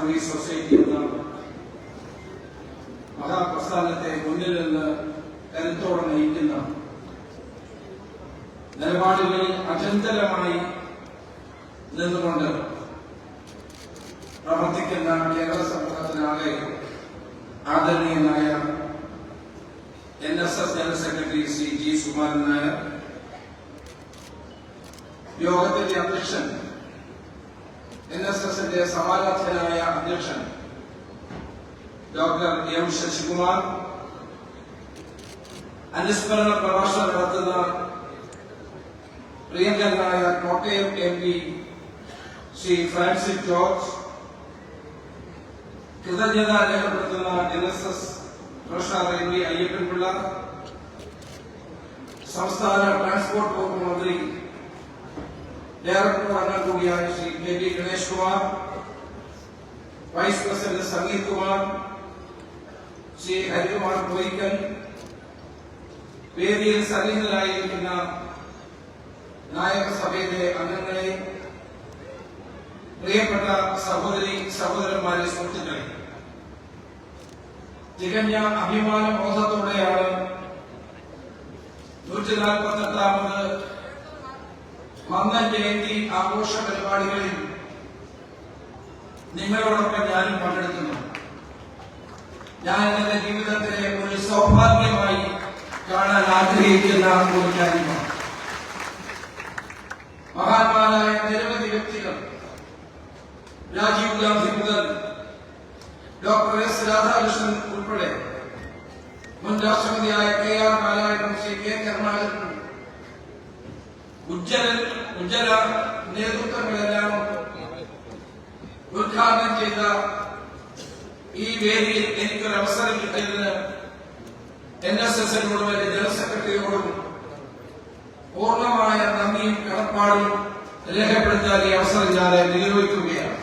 Service society എന്ന മഹാപ്രസ്ഥാനത്തെ മുന്നിൽ നിന്ന് കരുത്തോടെ നയിക്കുന്ന നിലപാടുകളിൽ അചഞ്ചലമായി നിന്നുകൊണ്ട് പ്രവർത്തിക്കുന്ന കേരള സമൂഹത്തിനാകെ ആദരണീയനായ NSS general secretary Shri G Sukumaran Nair, യോഗത്തിന്റെ അധ്യക്ഷൻ, NSSന്റെ സമാരാധ്യനായ അധ്യക്ഷൻ ഡോക്ടർ എം ശശികുമാർ, അനുസ്മരണ പ്രഭാഷണം നടത്തുന്ന പ്രിയങ്കരനായ Kottayam MP Shri Francis George, കൃതജ്ഞത രേഖപ്പെടുത്തുന്ന NSS ട്രഷറർ MP അയ്യപ്പൻപിള്ള, സംസ്ഥാന ട്രാൻസ്പോർട്ട് വകുപ്പ് മന്ത്രി ഡയറക്ടർ അംഗം കൂടിയായ Shri KP Ganesh Kumar, vice president Sangeeth Kumar, Shri Harikumar Koyikkal, വേദിയിൽ സന്നിഹിതരായിരിക്കുന്ന നായകസഭയിലെ അംഗങ്ങളെ, പ്രിയപ്പെട്ട സഹോദരി സഹോദരന്മാരെ, സുഹൃത്തുക്കളെ, തികഞ്ഞ അഭിമാന ബോധത്തോടെയാണ് 148ാമത് മന്നൻ ജയന്തി ആഘോഷ പരിപാടികളിൽ നിങ്ങളോടൊപ്പം ഞാനും പങ്കെടുക്കുന്നു. ഞാൻ എന്റെ ജീവിതത്തിലെ ഒരു സൗഭാഗ്യമായി കാണാൻ ആഗ്രഹിക്കുന്ന ഒരു കാര്യമാണ്. മഹാന്മാരായ നിരവധി വ്യക്തികൾ, രാജീവ് ഗാന്ധി മുതൽ ഡോക്ടർ S രാധാകൃഷ്ണൻ ഉൾപ്പെടെ മുൻ രാഷ്ട്രപതിയായ KR നാരായണൻ, ശ്രീ K കരുണാകരൻ, ഉജ്ജ്വല നേതൃത്വങ്ങളെല്ലാം ഉദ്ഘാടനം ചെയ്ത ഈ വേദിയിൽ എനിക്കൊരു അവസരം കിട്ടിയതിന് NSSനോടും എന്റെ ജനറൽ സെക്രട്ടറിയോടും പൂർണ്ണമായ നന്ദിയും കടപ്പാടും രേഖപ്പെടുത്താൻ ഈ അവസരം ഞാൻ വിനിയോഗിക്കുകയാണ്.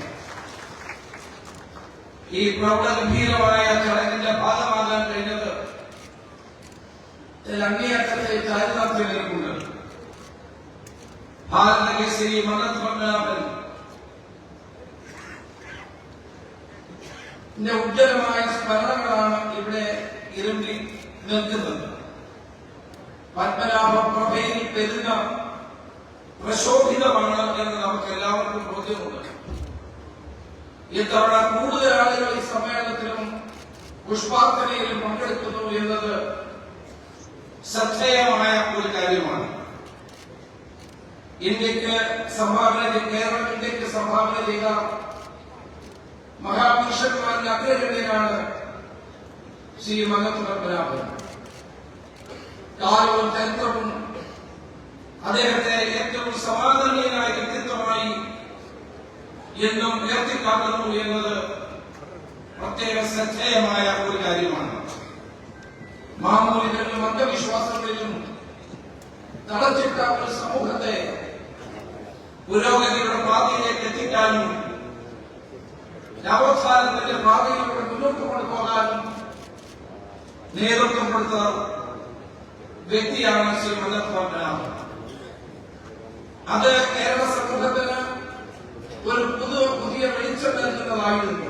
ഈ പ്രൗഢഗംഭീരമായ ചടങ്ങിന്റെ ഭാഗമാകാൻ കഴിഞ്ഞത് അങ്ങേയറ്റത്തെ ചാരിതാർത്ഥ്യം എനിക്കുണ്ട്. ഭാരതകേസരി മന്നത്ത് പത്മനാഭൻ ഉജ്ജ്വലമായ സ്മരണകളാണ് ഇവിടെ ഇരുമ്പി നിൽക്കുന്നത്. പത്മനാഭ പ്രഭയിൽ പെരുന്ന പ്രശോഭിതമാണ് എന്ന് നമുക്ക് എല്ലാവർക്കും ബോധ്യമുണ്ട്. ഇത്തവണ കൂടുതൽ ആളുകൾ ഈ സമ്മേളനത്തിലും പുഷ്പാർച്ചനയിലും പങ്കെടുക്കുന്നു എന്നത് ശ്രദ്ധേയമായ ഒരു കാര്യമാണ്. ഇന്ത്യക്ക് സംഭാവന ചെയ്ത മഹാപുരുഷന്മാരുടെ അഗ്രഗണ്യനാണ് ശ്രീ മന്നത്ത് പത്മനാഭൻ. കാലവും ചരിത്രവും അദ്ദേഹത്തെ ഏറ്റവും സമാധാനീയനായ വ്യക്തിത്വമായി എന്നും ഉയർത്തിക്കാട്ടുന്നു എന്നത് പ്രത്യേക ശ്രദ്ധേയമായ ഒരു കാര്യമാണ്. മാമൂലികളിലും അന്ധവിശ്വാസങ്ങളിലും തളച്ചിട്ട ഒരു സമൂഹത്തെ പുരോഗതിയുടെ പാതയിലേക്ക് എത്തിക്കാനും നവോത്ഥാനത്തിന്റെ പാതയിലൂടെ മുന്നോട്ട് കൊണ്ടുപോകാനും നേതൃത്വം കൊടുത്ത വ്യക്തിയാണ് ശ്രീ മന്നത്ത് പത്മനാഭൻ. അത് കേരള സമൂഹത്തിന് ഒരു പുതിയ വെളിച്ചം നൽകുന്നതായിരുന്നു.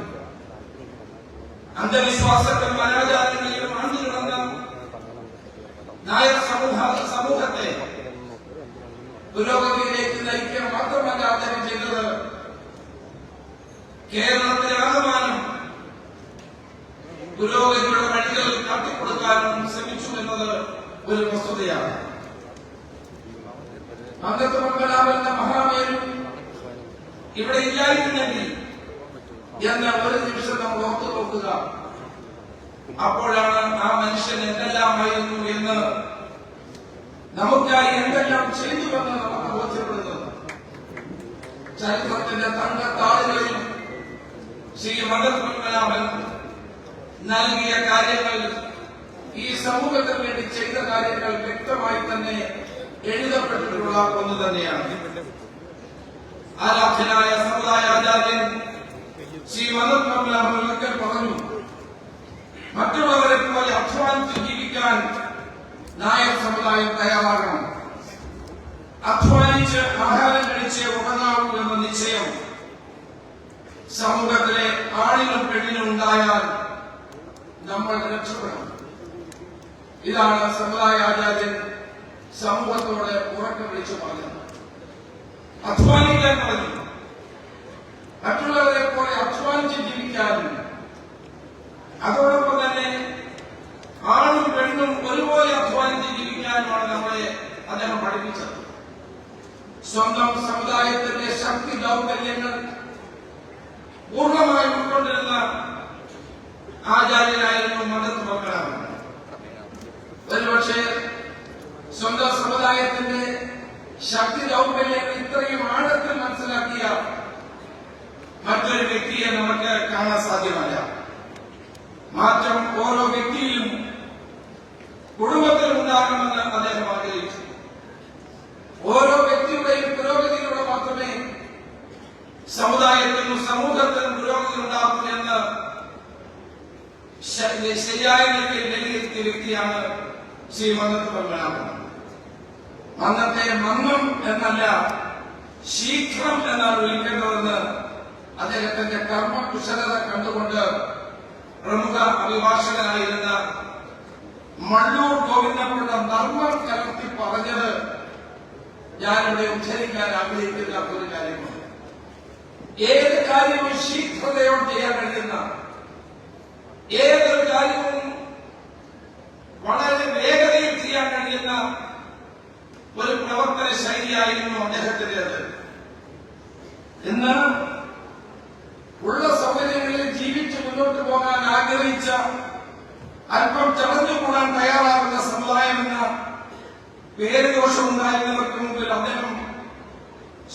അന്ധവിശ്വാസങ്ങളും അനാചാരങ്ങളിലും ആണ്ടു കിടന്ന നായർ സമൂഹത്തെ പുരോഗതിയിലേക്ക് നയിക്കുക മാത്രമല്ല അദ്ദേഹം ചെയ്തത്, കേരളത്തിലെ ആകമാനം പുരോഗതിയുടെ വഴികൾ കാട്ടിക്കൊടുക്കാനും ശ്രമിച്ചു എന്നത് ഒരു വസ്തുതയാണ്. മന്നത്ത് പത്മനാഭന്റെ മഹാമേരും ഇവിടെ ഇല്ലായിരുന്നെങ്കിൽ എന്ന് ഒരു നിമിഷം നമ്മൾ ഓർത്തു നോക്കുക. അപ്പോഴാണ് ആ മനുഷ്യൻ എന്തെല്ലാമായിരുന്നു എന്ന്, നമുക്കായി എന്തെല്ലാം ചെയ്തുവെന്ന് നമുക്ക് ബോധ്യപ്പെടുന്നത്. ചരിത്രത്തിന്റെ തങ്കത്താളുകളിൽ ശ്രീ മന്നത്ത് പത്മനാഭൻ നൽകിയ കാര്യങ്ങൾ, ഈ സമൂഹത്തിന് വേണ്ടി ചെയ്ത കാര്യങ്ങൾ വ്യക്തമായി തന്നെ എഴുതപ്പെട്ടിട്ടുള്ള ഒന്ന് തന്നെയാണ്. ആരാധ്യനായ സമുദായ ആചാര്യൻ ശ്രീ മന്നത്ത് പത്മനാഭൻ ഒരിക്കൽ പറഞ്ഞു, മറ്റുള്ളവരെ പോലെ അധ്വാനിച്ച് ജീവിക്കാൻ നായർ സമുദായം തയ്യാറാകണം. അധ്വാനിച്ച് ആഹാരം കഴിച്ച് ഉറങ്ങാവൂ എന്ന നിശ്ചയം സമൂഹത്തിലെ ഉണ്ടായാൽ നമ്മൾ രക്ഷപ്പെടണം. ഇതാണ് സമുദായാചാര്യൻ സമൂഹത്തോട് ഉറക്കം വിളിച്ചു പറഞ്ഞത്. അധ്വാനിക്കാൻ പറഞ്ഞു. മറ്റുള്ളവരെ പോലെ അധ്വാനിച്ച് ജീവിക്കാനും അതോടൊപ്പം തന്നെ ആണും പെണ്ണും ഒരുപോലെ അധ്വാനിച്ച് ജീവിക്കാനുമാണ് നമ്മളെ അദ്ദേഹം പഠിപ്പിച്ചത്. സ്വന്തം സമുദായത്തിന്റെ ശക്തി ദൗർബല്യങ്ങൾ പൂർണ്ണമായി ഉൾക്കൊണ്ടിരുന്ന ആചാര്യനായിരുന്നു മദൻ പത്മനാഭൻ. ഒരുപക്ഷെ സ്വന്തം സമുദായത്തിന്റെ ശക്തി ദൗർബല്യങ്ങൾ ഇത്രയും ആഴത്തിൽ മനസ്സിലാക്കിയ മറ്റൊരു വ്യക്തിയെ നമുക്ക് കാണാൻ സാധ്യമല്ല. മാറ്റം ഓരോ വ്യക്തിയിലും കുടുംബത്തിലും ഉണ്ടാകണമെന്ന് അദ്ദേഹം ആഗ്രഹിച്ചു. ഓരോ വ്യക്തിയുടെയും പുരോഗതിയിലൂടെ മാത്രമേ സമുദായത്തിനും സമൂഹത്തിനും പുരോഗതി ഉണ്ടാകൂ എന്ന് ശരിയായ നിലയിൽ വിലയിരുത്തിയ വ്യക്തിയാണ് ശ്രീ മദൻ പത്മനാഭൻ. അന്നത്തെ മന്നം എന്നല്ല ശീഘ്രം എന്നാണ് വിളിക്കേണ്ടതെന്ന് അദ്ദേഹത്തിന്റെ കർമ്മകുശലത കണ്ടുകൊണ്ട് പ്രമുഖ അഭിഭാഷകനായിരുന്ന മള്ളൂർ ഗോവിന്ദപിള്ള നർമ്മം കലർത്തി പറഞ്ഞത് ഞാനിവിടെ ഉദ്ധരിക്കാൻ ആഗ്രഹിക്കുന്ന ഒരു കാര്യമാണ്. ഏത് കാര്യവും ശീഘ്രതയോടെ ചെയ്യാൻ കഴിയുന്ന, ഏതൊരു കാര്യവും വളരെ വേഗതയിൽ ചെയ്യാൻ കഴിയുന്ന ഒരു പ്രവർത്തന ശൈലിയായിരുന്നു അദ്ദേഹത്തിൻ്റെത്. ഇന്ന് ഉള്ള സൗകര്യങ്ങളിൽ ജീവിച്ച് മുന്നോട്ട് പോകാൻ ആഗ്രഹിച്ച, അല്പം ചടഞ്ഞുകൂടാൻ തയ്യാറാകുന്ന സമുദായമെന്ന പേരുദോഷമുണ്ടായിരുന്നവർക്ക് മുമ്പിൽ അദ്ദേഹം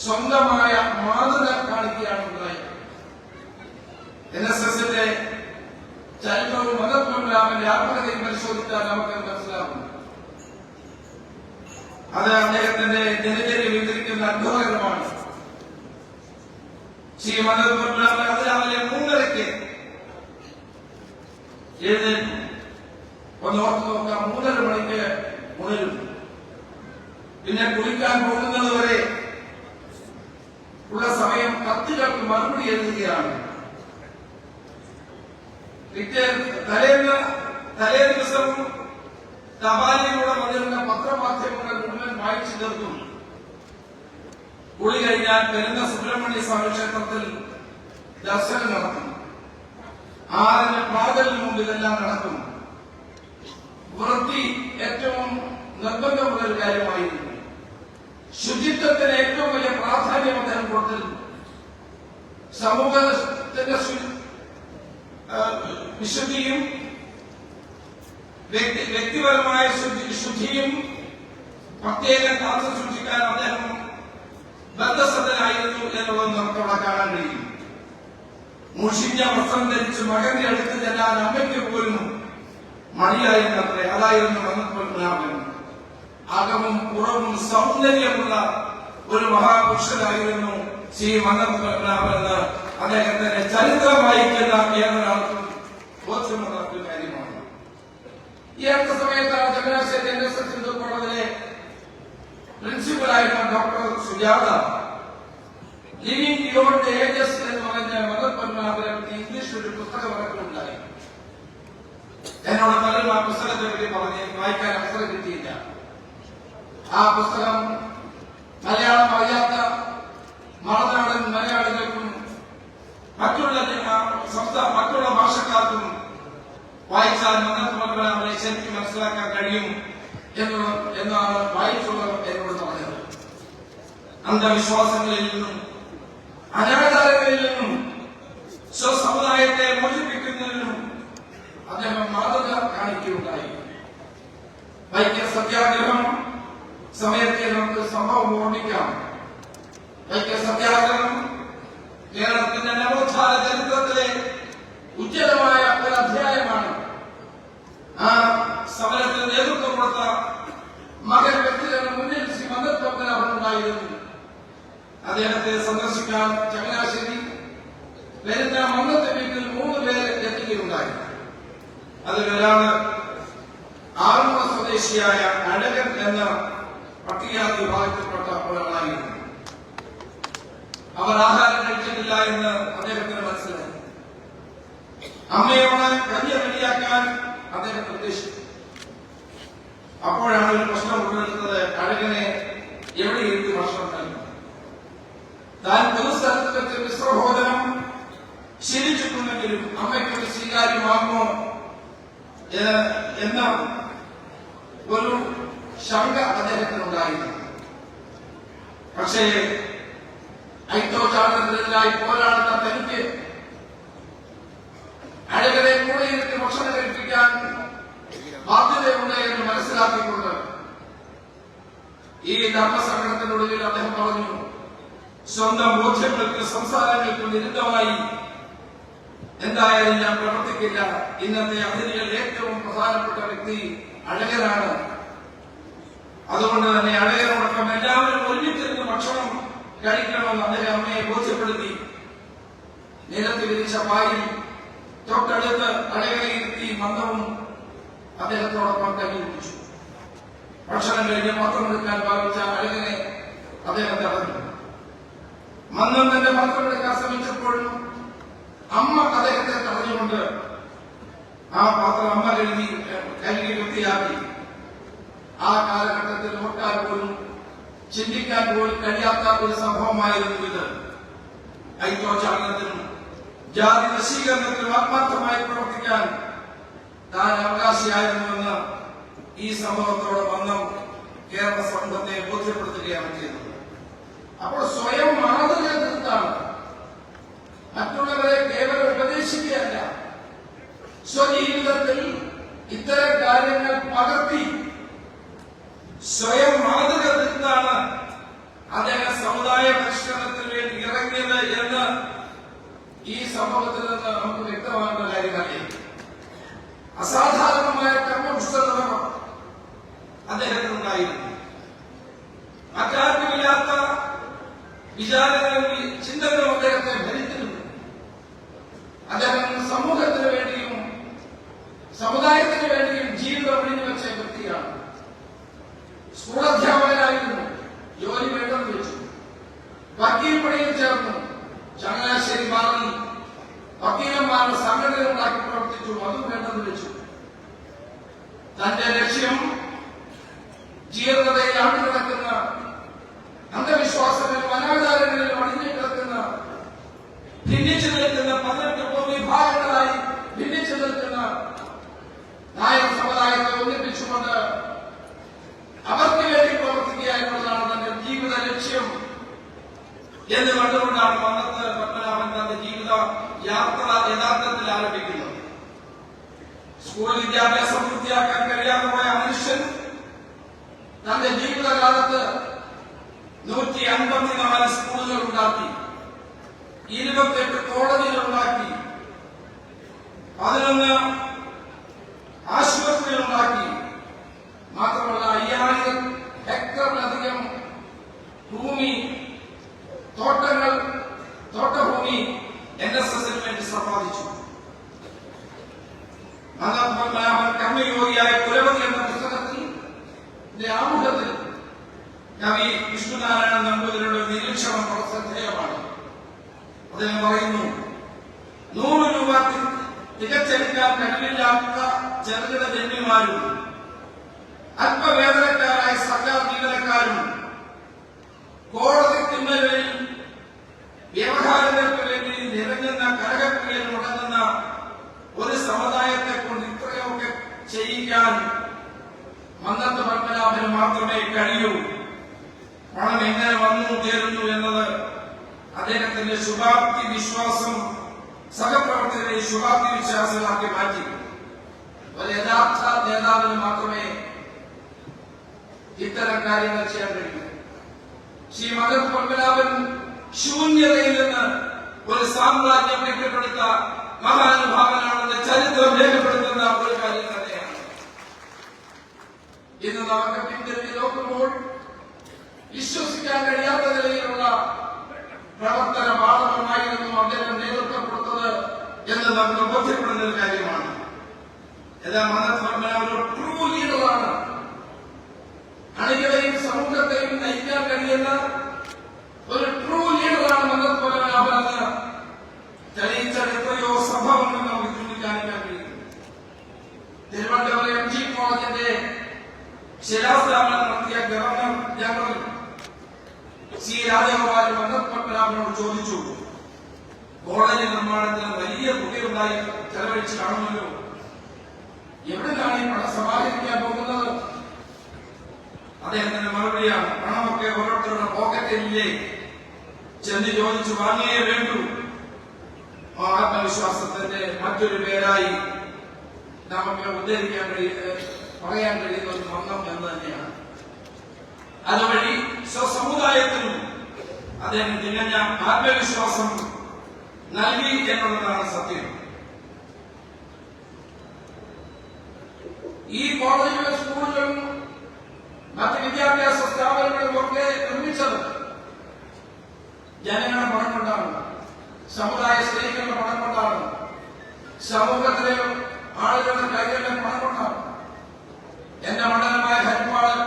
സ്വന്തമായ മാതൃക കാണിക്കുകയാണ് ഉണ്ടായത്. NSSന്റെ ചരിത്രവും മദൻ പത്മനാഭന്റെ ആത്മകഥയും പരിശോധിച്ചാൽ നമുക്ക് മനസ്സിലാകും. അത് അദ്ദേഹത്തിന്റെ ദിനചര്യ വിവരിക്കുന്ന അത്ഭുതകരമാണ്. ശ്രീ മദൻ പത്മനാഭൻ അതിരാവിലെ 3:30 എഴുന്നേറ്റു. ഒന്ന് ഓർത്ത് നോക്കാം, 3:30 മണിക്ക് ഉണരും. പിന്നെ കുളിക്കാൻ പോകുന്നത് വരെ ഉള്ള സമയം കത്തുകൾക്ക് മറുപടി എഴുതുകയാണ്. തലേ ദിവസവും തപാലിലൂടെ വന്നിരുന്ന പത്രമാധ്യമങ്ങൾ മുഴുവൻ വായിച്ചു തീർക്കും. കുളി കഴിഞ്ഞാൽ പെരുന്ന സുബ്രഹ്മണ്യ സ്വാമി ക്ഷേത്രത്തിൽ ദർശനം നടത്തും. 6 പ്രാതലിന് മുമ്പ് ഇതെല്ലാം നടക്കും. വൃത്തി ഏറ്റവും നിർബന്ധമുള്ള ഒരു കാര്യമായിരുന്നു. ശുചിത്വത്തിന് ഏറ്റവും വലിയ പ്രാധാന്യം അദ്ദേഹം കൊടുത്തിരുന്നു. സമൂഹത്തിന്റെ വിശുദ്ധിയും വ്യക്തിപരമായ ശുദ്ധിയും പ്രത്യേകം കാത്തു സൂക്ഷിക്കാൻ അദ്ദേഹം ബദ്ധശ്രദ്ധനായിരുന്നു എന്നുള്ളത് നമുക്കവിടെ കാണാൻ കഴിയും. മുഷിഞ്ഞ വസ്ത്രം ധരിച്ച് മകന്റെ അടുത്ത് ചെല്ലാൻ അമ്മയ്ക്ക് പോലും മടിയായിരുന്നത്രേ. അതായിരുന്നു മദൻ പത്മനാഭൻ. അകവും പുറവും സൗന്ദര്യമുള്ള ഒരു മഹാപുരുഷനായിരുന്നു ശ്രീ മദൻ പത്മനാഭൻ എന്ന് അദ്ദേഹത്തിന്റെ ചരിത്രം വായിക്കുന്ന ഏതൊരാൾക്കും ബോധ്യമുള്ള ഒരു കാര്യമാണ്. ഈ അടുത്ത സമയത്താണ് ചങ്ങനാശ്ശേരി NSS ഹിന്ദു കോളേജിലെ പ്രിൻസിപ്പലായിരുന്ന doctor Sujatha living beyond the ages എന്ന് പറഞ്ഞ മദൻ പത്മനാഭനെ പറ്റി ഇംഗ്ലീഷിൽ ഒരു പുസ്തകം ഇറക്കുന്നുണ്ടായി. എന്നോട് പലരും ആ പുസ്തകത്തെ പറ്റി പറഞ്ഞ് വായിക്കാൻ അവസരം കിട്ടിയില്ല. ആ പുസ്തകം മലയാളം അറിയാത്ത മലനാടൻ മലയാളികൾക്കും മറ്റുള്ള ഭാഷക്കാർക്കും വായിച്ചാൽ മദൻ പത്മനാഭനെ ശരിക്കും മനസ്സിലാക്കാൻ കഴിയും എന്നാണ് വായിച്ചുള്ളവർ എന്നോട് പറഞ്ഞത്. അന്ധവിശ്വാസങ്ങളിൽ നിന്നും അനാചാരങ്ങളിൽ നിന്നും സ്വസമുദായത്തെ മോചിപ്പിക്കുന്നതിനും അദ്ദേഹം മാതൃക കാണിക്കുകയുണ്ടായി. വൈക്കം സത്യാഗ്രഹം സമയത്തെ നമുക്ക് സംഭവം ഓർമ്മിക്കാം. വൈക്കം സത്യാഗ്രഹം കേരളത്തിന്റെ നവോത്ഥാന ചരിത്രത്തിലെ ഉജ്ജ്വലമായ ഒരു അധ്യായമാണ്. ആ സമരത്തിന് നേതൃത്വം കൊടുത്ത മകൻ വ്യക്തികളുടെ മുന്നിൽ ശ്രീ മദൻ പത്മനാഭൻ ഉണ്ടായിരുന്നു. അദ്ദേഹത്തെ സന്ദർശിക്കാൻ ചങ്ങനാശ്ശേരി വരുന്ന മന്നത്തെ വീട്ടിൽ 3 പേരെ എത്തുകയുണ്ടായി. അതിലൊരാള് ആറന്മുള സ്വദേശിയായ അഴകൻ എന്ന പട്ടികജാതി വിഭാഗത്തിൽപ്പെട്ട ഒരാളായിരുന്നു. അവർ ആഹാരം കഴിച്ചിട്ടില്ല എന്ന് അദ്ദേഹത്തിന് മനസ്സിലായി. അമ്മയോട് കഞ്ഞി റെഡിയാക്കാൻ അദ്ദേഹം നിർദ്ദേശിച്ചു. അപ്പോഴാണ് ഒരു പ്രശ്നം ഉടലെടുത്തത്. അഴകനെ എവിടെ ഇരുത്തി ഭക്ഷണം നൽകി. താൻ പൊതുസ്ഥലത്ത് വെച്ച് മിശ്രഭോജനം ശീലിച്ചിട്ടുണ്ടെങ്കിലും അമ്മയ്ക്കൊരു സ്വീകാര്യമാകുമോ എന്ന ഒരു ശങ്ക അദ്ദേഹത്തിനുണ്ടായിരുന്നു. പക്ഷേ ഐക്യോചാരണത്തിനെതിരായി പോരാടുന്ന തനിക്ക് അഴകനെ കൂടെ ഇരുത്തി ഭക്ഷണം കഴിപ്പിക്കാൻ ബാധ്യതയുണ്ട് എന്ന് മനസ്സിലാക്കിക്കൊണ്ട് ഈ ധർമ്മസങ്കടത്തിനൊടുവിൽ അദ്ദേഹം പറഞ്ഞു, സ്വന്തം ബോധ്യങ്ങൾക്ക് സംസാരങ്ങൾക്ക് വിരുദ്ധമായി എന്തായാലും ഞാൻ പ്രവർത്തിക്കില്ല. ഇന്നത്തെ അതിഥികളിൽ ഏറ്റവും പ്രധാനപ്പെട്ട വ്യക്തി അഴകനാണ്. അതുകൊണ്ട് തന്നെ അഴകനോടൊപ്പം എല്ലാവരും ഒരുമിച്ചിരുന്ന് ഭക്ഷണം കഴിക്കണമെന്ന് അദ്ദേഹം അമ്മയെ ബോധ്യപ്പെടുത്തി. നിലത്ത് വിരിച്ച പായിൽ തൊട്ടടുത്ത് അഴകനെ ഇരുത്തി മന്ദവും അദ്ദേഹത്തോടൊപ്പം കഞ്ഞി കുടിച്ചു. ഭക്ഷണം കഴിഞ്ഞ് പാത്രമെടുക്കാൻ ഭാവിച്ച അഴകനെ അദ്ദേഹം തടഞ്ഞു. മന്ദം തന്റെ പാത്രമെടുക്കാൻ ശ്രമിച്ചപ്പോഴും അമ്മ അദ്ദേഹത്തെ തടഞ്ഞുകൊണ്ട് ആ പാത്രം അമ്മ കഴുകി വൃത്തിയാക്കി. ആ കാലഘട്ടത്തിൽ ഓർക്കാൻ പോലും ചിന്തിക്കാൻ പോലും കഴിയാത്ത ഒരു സംഭവമായിരുന്നു ഇത്. ഐക്യോചാരണത്തിനും ജാതി നശീകരണത്തിനും ആത്മാർത്ഥമായി പ്രവർത്തിക്കാൻ താൻ അവകാശിയായിരുന്നുവെന്ന് ഈ സംഭവത്തോടെ ബന്ധം കേരള സമൂഹത്തെ ബോധ്യപ്പെടുത്തുകയാണ് ചെയ്തത്. അപ്പോൾ സ്വയം മാതൃക തീർത്താണ്, മറ്റുള്ളവരെ കേവലം ഉപദേശിക്കുകയല്ല, സ്വജീവിതത്തിൽ ഇത്തരം കാര്യങ്ങൾ പകർത്തി സ്വയം മാതൃക തീർത്താണ് അദ്ദേഹം സമുദായ പരിഷ്കരണത്തിന് വേണ്ടി ഇറങ്ങിയത് എന്ന് ഈ സംഭവത്തിൽ നിന്ന് നമുക്ക് വ്യക്തമാകുന്ന കാര്യമറിയാം. അസാധാരണമായ കർമ്മപുസ്തകം അദ്ദേഹത്തിനുണ്ടായിരുന്നു. മറ്റാർക്കുമില്ലാത്ത വിചാരങ്ങളും ചിന്തകളും അദ്ദേഹത്തെ ഭരിച്ചിരുന്നു. അദ്ദേഹം സമൂഹത്തിന് വേണ്ടിയും സമുദായത്തിന് വേണ്ടിയും ജീവിതം ഒഴിഞ്ഞു വെച്ച വ്യക്തിയാണ്. സ്കൂൾ അധ്യാപകനായിരുന്നു. ജോലി വേണ്ടെന്ന് വെച്ചു. വക്കീൽ പണിയിൽ ചേർന്നു. ചങ്ങനാശ്ശേരി മാറി വക്കീലന്മാരുടെ സംഘടന ഉണ്ടാക്കി പ്രവർത്തിച്ചു. അതും വേണ്ടെന്ന് വെച്ചു. തന്റെ ലക്ഷ്യം ജീർണതയിൽ ആണ്ടുകിടക്കുന്ന അന്ധവിശ്വാസങ്ങളിലും അനാചാരങ്ങളിലും അടിഞ്ഞു കിടക്കുന്ന ഭിന്നിച്ചു നിൽക്കുന്ന 18 വിഭാഗങ്ങളായി ഭിന്നിച്ചു നിൽക്കുന്ന നായർ സമുദായത്തെ ഒന്നിപ്പിച്ചുകൊണ്ട് അവർക്ക് വേണ്ടി പ്രവർത്തിക്കുക എന്നുള്ളതാണ് തന്റെ ജീവിത ലക്ഷ്യം എന്ന് കണ്ടുകൊണ്ടാണ് മന്നത്ത് പത്മനാഭൻ തന്റെ ജീവിത യാത്ര യഥാർത്ഥത്തിൽ ആരംഭിക്കുന്നത്. സ്കൂൾ വിദ്യാഭ്യാസം പൂർത്തിയാക്കാൻ കഴിയാതെ പോയ മനുഷ്യൻ തന്റെ ജീവിതകാലത്ത് 154 സ്കൂളുകൾ ഉണ്ടാക്കി, 28 കോളേജുകൾ ഉണ്ടാക്കി, 11 ആശുപത്രികൾ ഉണ്ടാക്കി. മാത്രമല്ല 5000 ഹെക്ടറിലധികം ഭൂമി, തോട്ടഭൂമി NSSന് വേണ്ടി സമ്പാദിച്ചു. കർമ്മയോഗിയായ കുലപതി എന്ന പുസ്തകത്തിൽ ആമുഖത്തിൽ കവി വിഷ്ണുനാരായണൻ നമ്പൂതിരിയുടെ നിരീക്ഷണം വളരെ ശ്രദ്ധേയമാണ്. അദ്ദേഹം പറയുന്നു, 100 രൂപ തികച്ചെടുക്കാൻ കഴിവില്ലാത്ത ചെറുകിട ജന്മിമാരും അല്പവേതനക്കാരായ സർക്കാർ ജീവനക്കാരും കോടതിക്കുമേൽ വ്യവഹാരങ്ങൾക്ക് വേണ്ടി നിറഞ്ഞുന്ന കരകപ്പിളിയിൽ മുടങ്ങുന്ന ഒരു സമുദായത്തെ കൊണ്ട് ഇത്രയൊക്കെ ചെയ്യിക്കാൻ മന്നത്ത് പത്മനാഭന് മാത്രമേ കഴിയൂ. പണം എങ്ങനെ വന്നു ചേരുന്നു എന്നത് അദ്ദേഹത്തിന്റെ ശുഭാപ്തി വിശ്വാസം സഹപ്രവർത്തകരെ ശുഭാപ്തി വിശ്വാസമാക്കി മാറ്റി. ഒരു യഥാർത്ഥ നേതാവിന് മാത്രമേ ഇത്തരം കാര്യങ്ങൾ ചെയ്യാൻ കഴിയൂ. ശ്രീ മന്നത്ത് പത്മനാഭൻ ശൂന്യതയിൽ നിന്ന് ഒരു സാമ്രാജ്യം കെട്ടിപ്പടുത്ത മഹാനുഭാവനാണെന്ന് ചരിത്രം രേഖപ്പെടുത്തുന്ന ഒരു കാര്യം തന്നെയാണ്. ഇന്ന് നമുക്ക് പിന്തിരിഞ്ഞ് നോക്കുമ്പോൾ വിശ്വസിക്കാൻ കഴിയാത്ത നിലയിലുള്ള പ്രവർത്തന പാഠമായിരുന്നു അദ്ദേഹം നേതൃത്വം കൊടുത്തത് എന്ന് നമുക്ക് ബോധ്യപ്പെടുന്ന ഒരു കാര്യമാണ്. മന്നത്ത് പത്മനാഭൻ ഒരു ട്രൂ ലീഡറാണ്. അണികളെയും സമൂഹത്തെയും നയിക്കാൻ കഴിയുന്ന ഒരു ട്രൂ ലീഡറാണ് മന്നത്ത് പത്മനാഭൻ എന്ന് തെളിയിച്ച എത്രയോ സംഭവങ്ങൾ നമുക്ക് ചൂണ്ടിക്കാൻ ശിലാസ്ഥാപനം നടത്തിയ ഗവർണർ ജനറൽ സി രാജഗോപാൽ പത്മനാഭനോട് ചോദിച്ചു, കോളേജ് നിർമ്മാണത്തിന് വലിയ തുകയുണ്ടായി ചെലവഴിച്ച് കാണുമല്ലോ, എവിടെയാണ് ഈ പണം സമാഹരിക്കാൻ പോകുന്നത്? അദ്ദേഹത്തിന്റെ മറുപടിയാണ്, പണമൊക്കെ ഓരോരുത്തരുടെ പോക്കറ്റില്ലേ, ചെന്ന് ചോദിച്ചു വാങ്ങിയേ വേണ്ടൂ. ആത്മവിശ്വാസത്തിന്റെ മറ്റൊരു പേരായി നമുക്ക് ഉദ്ധരിക്കാൻ പറയാൻ കഴിയുന്ന ഒരു മന്ത്രം എന്ന് തന്നെയാണ്. അതുവഴി സ്വസമുദായത്തിനും അദ്ദേഹം തികഞ്ഞ ആത്മവിശ്വാസം നൽകി എന്നുള്ളതാണ് സത്യം. ഈ കോളേജുകളും സ്കൂളുകളും മറ്റ് വിദ്യാഭ്യാസ സ്ഥാപനങ്ങളും ഒക്കെ നിർമ്മിച്ചത് ജനങ്ങളുടെ പണം കൊണ്ടാണ്, സമുദായ സ്നേഹികളുടെ പണം കൊണ്ടാണ്, സമൂഹത്തിലെ ആളുകളുടെ കൈകളുടെ പണം കൊണ്ടാണ്. എന്റെ മണ്ഡലമായ ഹരിപ്പാടായി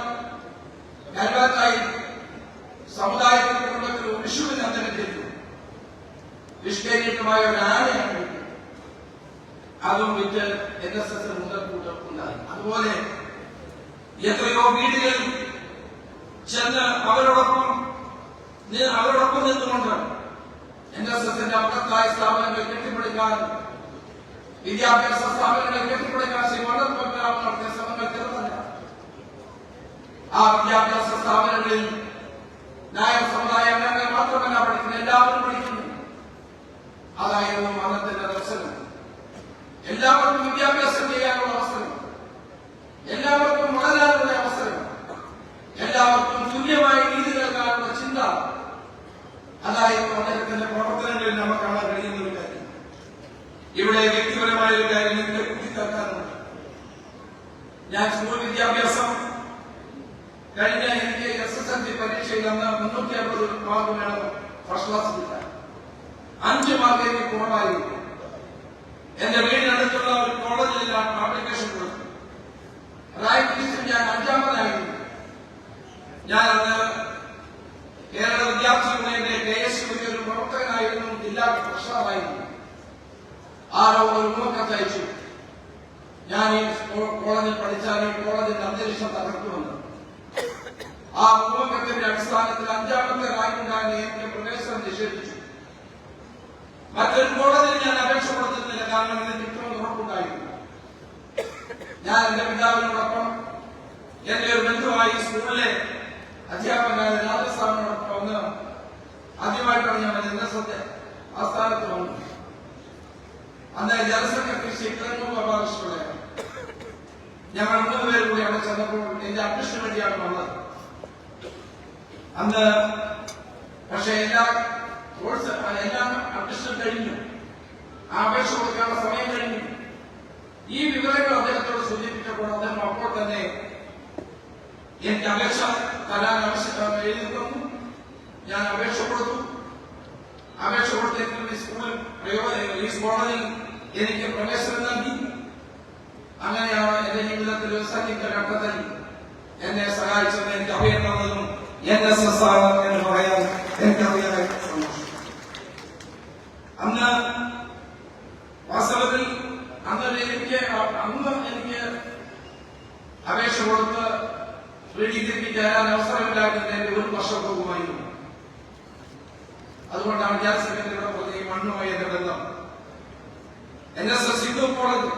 സമുദായത്തിന്റെ കുടുംബത്തിൽ വിഷുവിന് അദ്ദേഹം ചെയ്തു. നിഷ്കരിതമായ ഒരു ആനയാണ് അതും വിറ്റ് NSS മുതൽക്കൂട്ടം ഉണ്ടായി. അതുപോലെ എത്രയോ വീടുകളിൽ ചെന്ന് അവരോടൊപ്പം നിന്നുകൊണ്ട് NSSന്റെ മഹത്തായ സ്ഥാപനങ്ങൾ കെട്ടിപ്പടുക്കാൻ, വിദ്യാഭ്യാസ സ്ഥാപനങ്ങൾ കെട്ടിപ്പടുക്കാൻ ശ്രീ മണ്ഡലം നടത്തിയ ശ്രമങ്ങൾ ചെറുതല്ല. ആ വിദ്യാഭ്യാസ സ്ഥാപനങ്ങളിൽ നായർ സമുദായ അംഗങ്ങൾ മാത്രമല്ല പഠിക്കുന്നത്, എല്ലാവരും പഠിക്കുന്നു. അതായിരുന്നു മതത്തിന്റെ ദർശനം. എല്ലാവർക്കും വിദ്യാഭ്യാസം ചെയ്യാനുള്ള അവസരം, എല്ലാവർക്കും വളരാനുള്ള അവസരം, എല്ലാവർക്കും തുല്യമായ നീതി നൽകാനുള്ള ചിന്ത, അതായിരുന്നു അദ്ദേഹത്തിന്റെ പ്രവർത്തനങ്ങളിൽ നമുക്ക് കാണാൻ കഴിയുന്ന ഒരു കാര്യം. ഇവിടെ വ്യക്തിപരമായ ഒരു കാര്യം ഇവിടെ കുത്തിത്തീർക്കാനുണ്ട്. ഞാൻ സ്കൂൾ വിദ്യാഭ്യാസം കഴിഞ്ഞ എനിക്ക് SSLC പരീക്ഷയിൽ അന്ന് 350 മാർക്ക് വേണം ഫസ്റ്റ് ക്ലാസ് കിട്ടാൻ. 5 മാർക്ക് എനിക്ക് കുറവായിരുന്നു. എന്റെ വീടിനടുത്തുള്ള ഒരു കോളേജിൽ ഞാൻ ആപ്ലിക്കേഷൻ കൊടുത്തു. റാങ്ക് ലിസ്റ്റിൽ ഞാൻ 5ാമതായിരുന്നു. ഞാൻ അന്ന് കേരള വിദ്യാർത്ഥി യൂണിയന്റെ KSUവിന്റെ ഒരു പ്രവർത്തകനായിരുന്നു, ജില്ലാ ട്രഷററായിരുന്നു. ആരോ ഒരു ഉമ്മക്കത്ത് അയച്ചു, ഞാൻ ഈ കോളേജിൽ പഠിച്ചാൽ ഈ കോളേജിന്റെ അന്തരീക്ഷം തകർക്കുമെന്ന്. ആ ഉമ്മക്കത്തിന്റെ അടിസ്ഥാനത്തിൽ 5ാമത്തെ റാങ്ക് ഉണ്ടാകാൻ എനിക്ക് പ്രവേശനം നിഷേധിച്ചു. മറ്റൊരു കോളേജിൽ ഞാൻ അപേക്ഷ കൊടുത്തിരുന്നില്ല, കാരണം ഇതിന് കിട്ടുമെന്ന് ഉറപ്പുണ്ടായിരുന്നു. ഞാൻ എന്റെ പിതാവിനോടൊപ്പം എന്റെ ഒരു ബന്ധുവായി സ്കൂളിലെ അധ്യാപകനായ രാജസ്ഥാനോടൊപ്പം വന്ന് ആദ്യമായിട്ടാണ് ഞാൻ NSSന്റെ ആസ്ഥാനത്ത് വന്നത്. അന്ന് ജനറൽ സെക്രട്ടറി ശ്രീ ബാലകൃഷ്ണപിള്ളയാണ്. ഞങ്ങൾ 3 പേര് കൂടി അവിടെ ചെന്നപ്പോൾ എന്റെ അഡ്മിഷന് വേണ്ടിയാണ് വന്നത്. അന്ന് പക്ഷെ എല്ലാം അഡ്മിഷൻ കഴിഞ്ഞു, ആ അപേക്ഷ കൊടുക്കാനുള്ള സമയം കഴിഞ്ഞു. ഈ വിവരങ്ങൾ അദ്ദേഹത്തോട് സൂചിപ്പിച്ചപ്പോൾ അദ്ദേഹം അപ്പോൾ തന്നെ എനിക്ക് അപേക്ഷ തരാൻ എഴുതി തന്നു. ഞാൻ അപേക്ഷ കൊടുത്തു. അപേക്ഷ കൊടുത്തെങ്കിൽ ഈ കോളേജിൽ എനിക്ക് പ്രവേശനം നൽകി. അങ്ങനെയാണ് എന്റെ ജീവിതത്തിൽ ഒരു സംഗീത ഘട്ടത്തിൽ എന്നെ സഹായിച്ചത്. എനിക്ക് അഭയം തന്നതും NSS ആണ് എന്ന് പറയാൻ എനിക്കറിയാൻ സന്തോഷം. അന്ന് വാസ്തവത്തിൽ അന്ന് എനിക്ക് അപേക്ഷ കൊടുത്ത് ഡിഗ്രിക്ക് ചേരാൻ അവസരമില്ലാത്തതിന് എന്റെ 1 വർഷം പോകുമായിരുന്നു. അതുകൊണ്ടാണ് ഞാൻ സെക്രട്ടറിയുടെ പോലെ ഈ മണ്ണുമായി എന്റെ ബന്ധം. NSS Hindu college,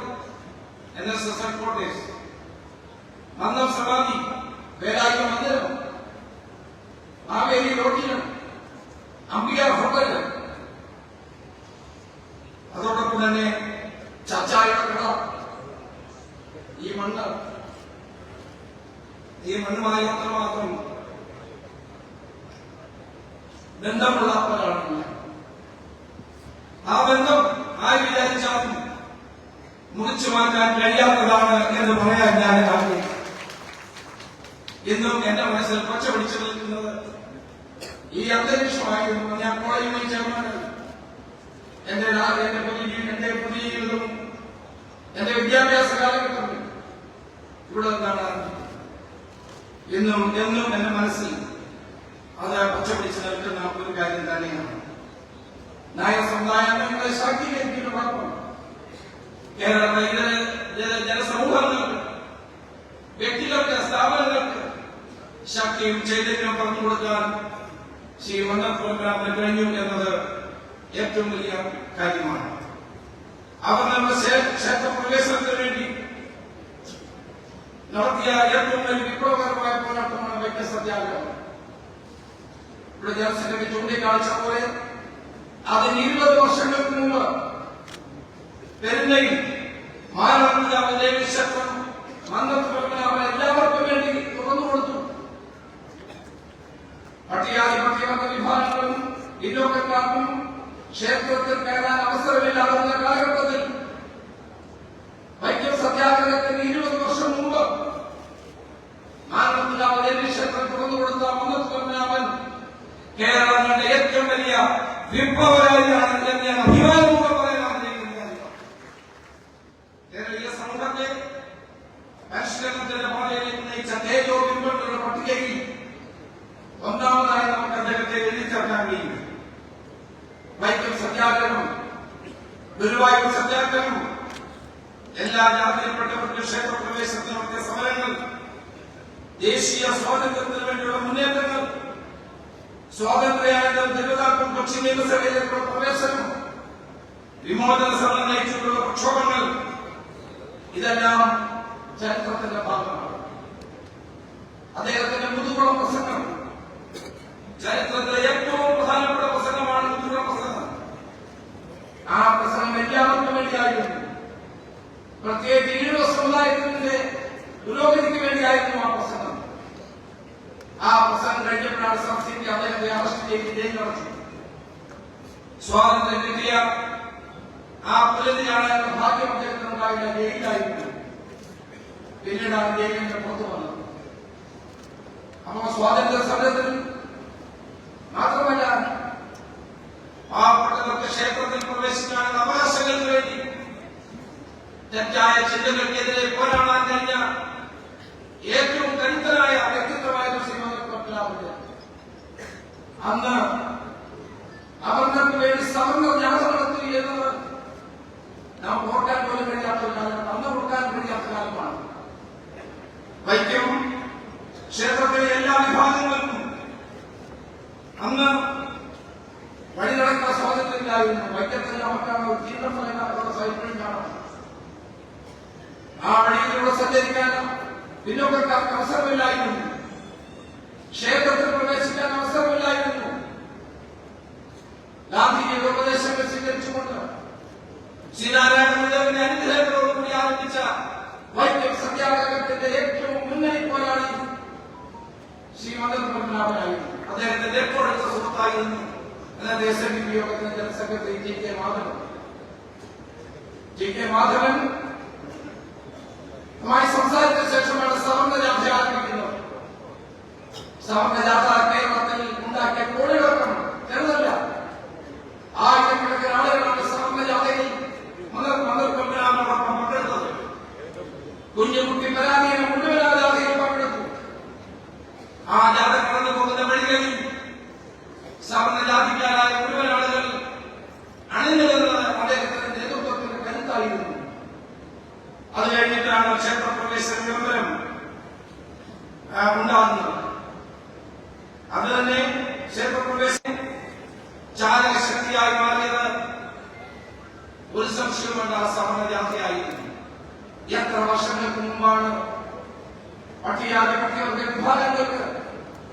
NSS headquarters, Mannam സമാധി, വേലായുധ മന്ദിരം, മാവേലി റോട്ടിന്, അംബിക ഹോട്ടല്, അതോടൊപ്പം തന്നെ ചർച്ചായുടെ കട. ഈ മണ്ണുമായി മാത്രം ബന്ധമുള്ളവരാണ്. ആ ബന്ധം ആര് വിചാരിച്ചാലും മുറിച്ചു മാറ്റാൻ കഴിയാത്തതാണ് എന്ന് പറയാൻ ഞാൻ ആഗ്രഹിക്കുന്നു. ഇന്നും എന്റെ മനസ്സിൽ പച്ച പിടിച്ചു നിൽക്കുന്നത് ഈ അന്തരീക്ഷമായിരുന്നു. ഞാൻ കോളേജുമായി ചേർന്നാണ് എന്റെ പുതിയ ജീവിതവും എന്റെ വിദ്യാഭ്യാസ കാലഘട്ടത്തിൽ ഇവിടെ നിന്നാണ് എന്നും എന്റെ മനസ്സിൽ അത് പച്ചപിടിച്ച് നിൽക്കുന്ന ഒരു കാര്യം തന്നെയാണ്. നായർ സമുദായങ്ങളെ ശാക്തീകരിക്കുന്നതോടൊപ്പം കേരളത്തിലെ ജനസമൂഹങ്ങൾക്ക്, വ്യക്തികൾക്ക്, സ്ഥാപനങ്ങൾക്ക് ശക്തിയും ചൈതന്യവും പറഞ്ഞു കൊടുക്കാൻ ശ്രീ മന്നത്ത് പരമനാഭന് കഴിഞ്ഞു എന്നത് ഏറ്റവും വലിയ കാര്യമാണ്. അവർ നമ്മുടെ ക്ഷേത്രപ്രവേശനത്തിന് വേണ്ടി നടത്തിയ ഏറ്റവും വലിയ വിപ്ലവകരമായ പോരാട്ടമാണ് വൈക്കം സത്യാഗ്രഹം. ഇവിടെ ജനറൽ സെക്രട്ടറി ചൂണ്ടിക്കാണിച്ച പോലെ അതിന് 20 വർഷങ്ങൾക്ക് മുമ്പ് പെരുന്നയിൽ മാനവ ദേവീക്ഷേത്രം മന്നത്ത് പരമനാഭൻ എല്ലാവർക്കും വേണ്ടി തുറന്നു കൊടുത്തു. പട്ടികാധിപത്യവർഗ വിഭാഗങ്ങളും പിന്നോക്കക്കാർക്കും ക്ഷേത്രത്തിൽ കയറാൻ അവസരമില്ലാതിരുന്ന കാലഘട്ടത്തിൽ വൈക്കം സത്യാഗ്രഹത്തിന് 20 വർഷം മുമ്പ് മാനവ ദേവീക്ഷേത്രം തുറന്നു കൊടുത്ത മന്നത്ത് പരമനാഭൻ കേരളം കണ്ട ഏറ്റവും വലിയ വിപ്ലവകാരിയാണ് എന്ന് ഞാൻ അഭിമാനപൂർവ്വം പറയാൻ ആഗ്രഹിക്കുന്ന കേരളീയ സമൂഹത്തെ പരിഷ്കരണത്തിന്റെ പാതയിലേക്ക് നയിച്ച തേജോ ബിംബങ്ങളുടെ പട്ടികയിൽ ഒന്നാമതായി നമുക്ക് അദ്ദേഹത്തെ എഴുതിച്ചേർക്കാൻ കഴിയും. വൈക്കം സത്യാഗ്രഹം, ഗുരുവായൂർ സത്യാഗ്രഹം, എല്ലാ ജാതിയിൽപ്പെട്ടവർക്ക് ക്ഷേത്രപ്രവേശനത്തിന് നടത്തിയ സമരങ്ങൾ, ദേശീയ സ്വാതന്ത്ര്യത്തിന് വേണ്ടിയുള്ള മുന്നേറ്റങ്ങൾ, സ്വാതന്ത്ര്യാനന്തരം തിരുവിതാംകൂർ കൊച്ചി നിയമസഭയിലേക്കുള്ള പ്രവേശനം, വിമോചന സമരം നയിച്ചിട്ടുള്ള പ്രക്ഷോഭങ്ങൾ, ഇതെല്ലാം ചരിത്രത്തിന്റെ ഭാഗമാണ്. അദ്ദേഹത്തിന്റെ മുതുകുളം പ്രസംഗം ചരിത്രത്തിലെ ഏറ്റവും പ്രധാനപ്പെട്ട പ്രസംഗമാണ് മുതുകുളം പ്രസംഗം. ആ പ്രസംഗം എല്ലാവർക്കും വേണ്ടിയായിരുന്നു. പ്രത്യേകിച്ച് ഈഴവ സമുദായത്തിന്റെ പുരോഗതിക്ക് വേണ്ടിയായിരുന്നു ആ പ്രസംഗം. ആ പ്രസംഗം കഴിഞ്ഞപ്പോഴാണ് സംസ്ഥിതി അദ്ദേഹത്തെ അറസ്റ്റ് ചെയ്ത് ജയിലടച്ചു. സ്വാതന്ത്ര്യം കിട്ടിയ ആ പുലരിയാണ് എന്ന ഭാഗ്യം അദ്ദേഹത്തിനുണ്ടായില്ല, ജയിലായിരുന്നു. പിന്നീടാണ് ജയിലിന്റെ പുറത്തു വന്നത്. അപ്പോ സ്വാതന്ത്ര്യ സമരത്തിൽ മാത്രമല്ല, പാവപ്പെട്ടവർക്ക് ക്ഷേത്രത്തിൽ പ്രവേശിക്കാനുള്ള അവകാശങ്ങൾക്ക് വേണ്ടി തെറ്റായ ചിന്തകൾക്കെതിരെ പോരാടാൻ കഴിഞ്ഞ ഏറ്റവും കരുത്തനായ വ്യക്തിത്വമായിരുന്നു ശ്രീമതി പത്മനാഭന്റെ. അന്ന് അവർക്ക് വേണ്ടി സമഗ്ര ജാഥ നടത്തി എന്നത് നാം ഓർക്കാൻ പോലും കഴിയാത്ത കാലമാണ്, അന്ന് ഓർക്കാൻ കഴിയാത്ത കാലമാണ്. വൈക്കം ക്ഷേത്രത്തിലെ എല്ലാ വിഭാഗങ്ങൾക്കും അന്ന് വഴി നടക്കാൻ സ്വാതന്ത്ര്യമില്ലായിരുന്നു. വൈക്കത്തിൽ നമുക്കാണ് തീവ്രഫലങ്ങളുടെ സൈക്കിളും കാണാം. ആ വഴിയിലൂടെ സഞ്ചരിക്കാനോ പിന്നോക്കക്കാർക്ക് അവസരമില്ലായിരുന്നു. ക്ഷേത്രത്തിൽ പ്രവേശിക്കാൻ അവസരമില്ലായിരുന്നു. ഗാന്ധിജിയുടെ ഉപദേശങ്ങൾ സ്വീകരിച്ചുകൊണ്ട് ശ്രീനാരായണഗുരുവിന്റെ അനുഗ്രഹങ്ങളോടുകൂടി ആരംഭിച്ച വൈക്കം സത്യാഗ്രഹത്തിന്റെ ഏറ്റവും മുന്നണി പോരാളി ശ്രീ മന്നത്ത് പത്മനാഭനായിരുന്നു. അദ്ദേഹത്തിന്റെ ഏറ്റവും അടുത്ത സുഹൃത്തായിരുന്നു ദേശം യോഗത്തിന്റെ ജനറൽ സെക്രട്ടറി ജി.കെ. മാധവൻ സംസാരിച്ച ശേഷമാണ് സവർണജാഥ ആരംഭിക്കുന്നത്. സവർണജാഥ കേരളത്തിൽ ഉണ്ടാക്കിയ കോടികളക്കം ചെറുതല്ല. ആയിരക്കണക്കിന് ആളുകളാണ് സവർണജാഥയിൽ മന്നത്ത് പത്മനാഭനോടൊപ്പം പങ്കെടുത്തത്. കുഞ്ഞുകുട്ടി പരാതിയെ മുഴുവൻ ആ ജാഥയിൽ പങ്കെടുത്തു. ആ ജാഥ കടന്നു പോകുന്ന വഴികളിൽ സവർണജാതിക്കാരായ മുഴുവൻ ആളുകൾ അണിനിരുന്നത് അദ്ദേഹത്തിന്റെ നേതൃത്വത്തിന്റെ കരുത്തായിരുന്നു. അത് കഴിഞ്ഞിട്ടാണ് ക്ഷേത്രപ്രവേശന വിളംബരം ഉണ്ടാകുന്നത്. അത് തന്നെ ക്ഷേത്രപ്രവേശനം ചാലകശക്തിയായി മാറിയത് ഒരു സംശയമുണ്ട്, ആ സവർണജാഥയായിരുന്നു. എത്ര വർഷങ്ങൾക്ക് മുമ്പാണ് പട്ടികാധിപത്യവർഗ വിഭാഗങ്ങൾക്ക്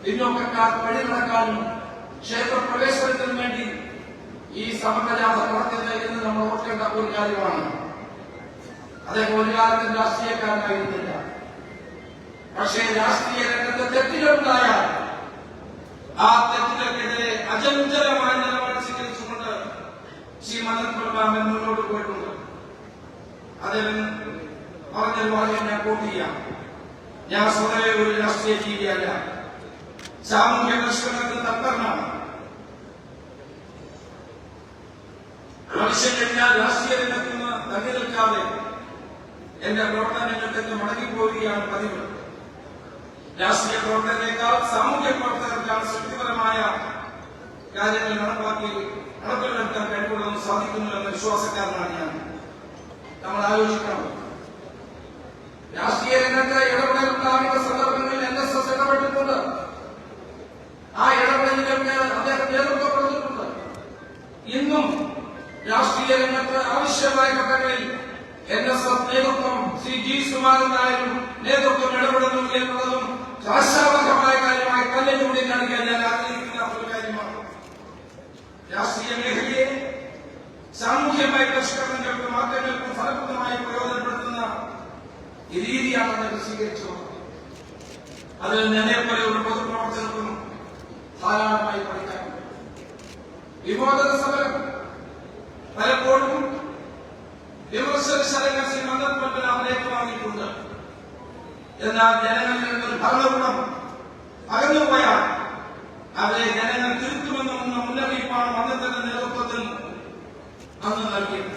പിന്നോക്കക്കാർക്ക് വഴി നടക്കാനും ക്ഷേത്രപ്രവേശനത്തിനും വേണ്ടി ഈ സവർണജാഥ നടത്തിയത് എന്ന് നമ്മൾ ഓർക്കേണ്ട ഒരു കാര്യമാണ്. അദ്ദേഹം ഒരു കാലത്ത് രാഷ്ട്രീയക്കാരനായിരുന്നില്ല. പക്ഷേ രാഷ്ട്രീയ രംഗത്ത് തെറ്റുകളുണ്ടായാൽ ആ തെറ്റുകൾക്കെതിരെ അചഞ്ചലമായ നിലപാട് സ്വീകരിച്ചുകൊണ്ട് ശ്രീ മന്നത്ത് പത്മനാഭൻ മുന്നോട്ട് പോയിട്ടുണ്ട്. അദ്ദേഹം പറഞ്ഞൊരു വാചകം ഞാൻ കോട്ട് ചെയ്യാം. ഞാൻ സ്വതവേ ഒരു രാഷ്ട്രീയ ജീവിയല്ല, സാമൂഹ്യ പരിഷ്കരണത്തിന് തൽപരനാണ്. ആവശ്യം കഴിഞ്ഞാൽ രാഷ്ട്രീയ രംഗത്ത് നിന്ന് തങ്ങി നിൽക്കാതെ എന്റെ പ്രവർത്തനങ്ങളിലേക്ക് മടങ്ങിപ്പോവുകയാണ് പതിവ്. രാഷ്ട്രീയ പ്രവർത്തനത്തെക്കാൾ സാമൂഹ്യ പ്രവർത്തനത്തിലാണ് ശക്തിപരമായ കാര്യങ്ങൾ നടപ്പിൽ വരുത്താൻ കഴിവുള്ളതും സാധിക്കുന്നു എന്ന വിശ്വാസക്കാരനാണ് ഞാൻ. നമ്മൾ ആലോചിക്കണം, രാഷ്ട്രീയ രംഗത്ത് ഇടപെടലുണ്ടാകുന്ന സന്ദർഭങ്ങളിൽ NSS ഇടപെട്ടിട്ടുണ്ട്. ചർച്ചാവഹമായ കാര്യമായി തന്നെ ചൂണ്ടിക്കാണിക്കാൻ ഞാൻ ആഗ്രഹിക്കുന്ന ഒരു കാര്യമാണ്. രാഷ്ട്രീയ മേഖലയെ സാമൂഹ്യമായ പരിഷ്കരണങ്ങൾക്കും മാറ്റങ്ങൾക്കും ഫലപ്രദമായി പ്രയോജനപ്പെടുത്തുന്ന രീതിയാണ് അദ്ദേഹം സ്വീകരിച്ചത്. അതിൽ എന്നെപ്പോലെ ഒരു പൊതുപ്രവർത്തകർക്കും ധാരാളമായി പഠിക്കാനുണ്ട്. വിമോചന സമരം പലപ്പോഴും വിമർശനശരങ്ങൾ ശ്രീ മന്ദൻ പത്മനാഭൻ ഏറ്റുവാങ്ങിയിട്ടുണ്ട്. എന്നാൽ ജനങ്ങളിൽ നിന്നൊരു ഭരണകൂടം അകന്നുപോയാൽ അവരെ ജനങ്ങൾ തിരുത്തുമെന്ന മുന്നറിയിപ്പാണ് മന്ദത്തിന്റെ നേതൃത്വത്തിൽ അന്ന് നൽകിയത്.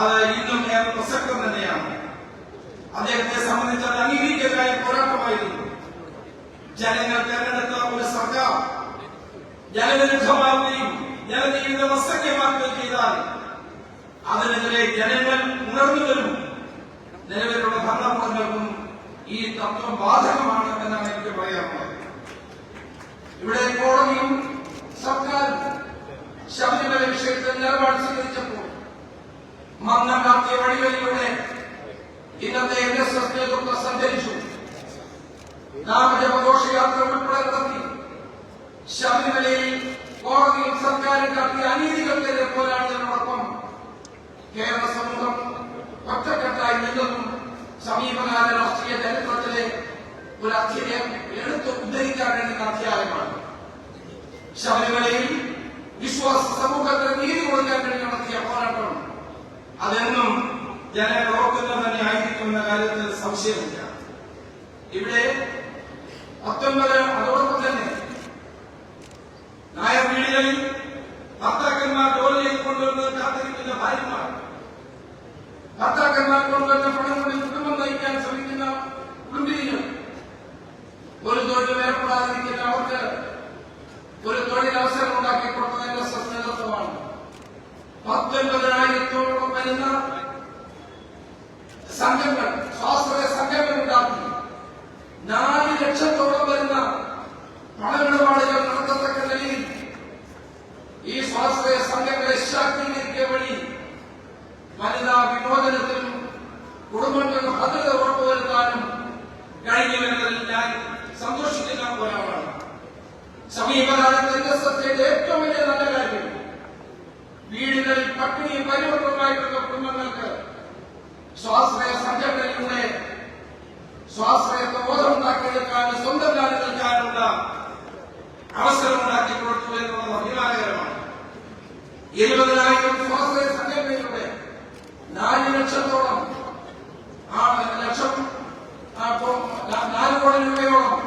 അത് ഇന്നും ഏറെ പ്രസക്തം തന്നെയാണ്. അദ്ദേഹത്തെ സംബന്ധിച്ച് അത് അംഗീകരിക്കലായ പോരാട്ടമായിരുന്നു. ജനങ്ങൾ തെരഞ്ഞെടുത്ത ഒരു സർക്കാർ ജനവിരുദ്ധമാവുകയും ജനജീവിതം അസഖ്യമാക്കുകയും ചെയ്താൽ അതിനെതിരെ ജനങ്ങൾ ഉണർന്നു വരും. നിലവിലുള്ള ഭരണകൂടങ്ങൾക്കും ഈ തത്വം ബാധകമാണ് എന്നാണ് എനിക്ക് പറയാനുള്ളത്. ഇവിടെ കോടതിയും സർക്കാരും ശബരിമല വിഷയത്തിൽ നിലപാട് സ്വീകരിച്ചപ്പോൾ മന്ദം നടത്തിയ വഴികളിലൂടെ ഇന്നത്തെ NSS നേതൃത്വം സഞ്ചരിച്ചു. നാമജപഘോഷയാത്ര ഉൾപ്പെടെ നടത്തി. ശബരിമലയിൽ കോടതിയും സർക്കാരും കാട്ടിയ അനീതികൾക്കെതിരെ പോരാടുന്നതിനോടൊപ്പം കേരള സമൂഹം ഒറ്റക്കെട്ടായി നിന്നതും സമീപകാല രാഷ്ട്രീയ ചരിത്രത്തിലെ ഒരു അധ്യായം എടുത്ത് ഉദ്ധരിക്കാൻ വേണ്ടുന്ന അധ്യായമാണ്. ശബരിമലയിൽ വിശ്വാസ സമൂഹത്തിന് നീതി കൊടുക്കാൻ വേണ്ടി നടത്തിയ പോരാട്ടം അതെന്നും ജനങ്ങൾ ഓർക്കുന്നത് തന്നെ ആയിരിക്കുമെന്ന കാര്യത്തിൽ സംശയമില്ല. ഇവിടെ 19 അതോടൊപ്പം തന്നെ നായർ വീടുകളിൽ ഭർത്താക്കന്മാർ ജോലിയിൽ കൊണ്ടുവന്ന് കാത്തിരിക്കുന്ന ഭാര്യമാർ, ഭർത്താക്കന്മാർ കൊണ്ടുവന്ന പണം കൊണ്ട് കുടുംബം നയിക്കാൻ ശ്രമിക്കുന്ന കുടുംബിനികൾ, ഒരു തൊഴിലും ഏർപ്പെടാതിരിക്കുന്ന അവർക്ക് ഒരു തൊഴിലവസരം ഉണ്ടാക്കി കൊടുത്തത് NSS നേതൃത്വമാണ്. 19,000-ഓളം വരുന്ന സംഘങ്ങൾ, സ്വാശ്രയ സംഘങ്ങൾ ഉണ്ടാക്കി 4 ലക്ഷത്തോളം വരുന്ന പണമിടപാടുകൾ നടത്തത്തക്ക നിലയിൽ ഈ സ്വാശ്രയ സംഘങ്ങളെ ശാക്തീകരിക്കുക വഴി വനിതാ വിമോചനത്തിനും കുടുംബങ്ങൾക്ക് ഭദ്രത ഉറപ്പുവരുത്താനും കഴിഞ്ഞുവരുന്നതിൽ ഞാൻ സന്തോഷിക്കുന്ന ഒരാളാണ്. സമീപകാലത്ത് NSSന്റെ ഏറ്റവും വലിയ നല്ല കാര്യം വീടുകളിൽ പട്ടിണിയും പരിവർത്തനമായിട്ടുള്ള കുടുംബങ്ങൾക്ക് സ്വാശ്രയ സംഘടനയിലൂടെ സ്വാശ്രയത്വ ബോധമുണ്ടാക്കിയെടുക്കാനും സ്വന്തം കാലം നിൽക്കാനുള്ള അവസരമുണ്ടാക്കി കൊടുത്തു എന്നുള്ളത് അഭിമാനകരമാണ്. 20,000 സ്വാശ്രയ സംഘടനയിലൂടെ 4 ലക്ഷത്തോളം 4 കോടി രൂപയോളം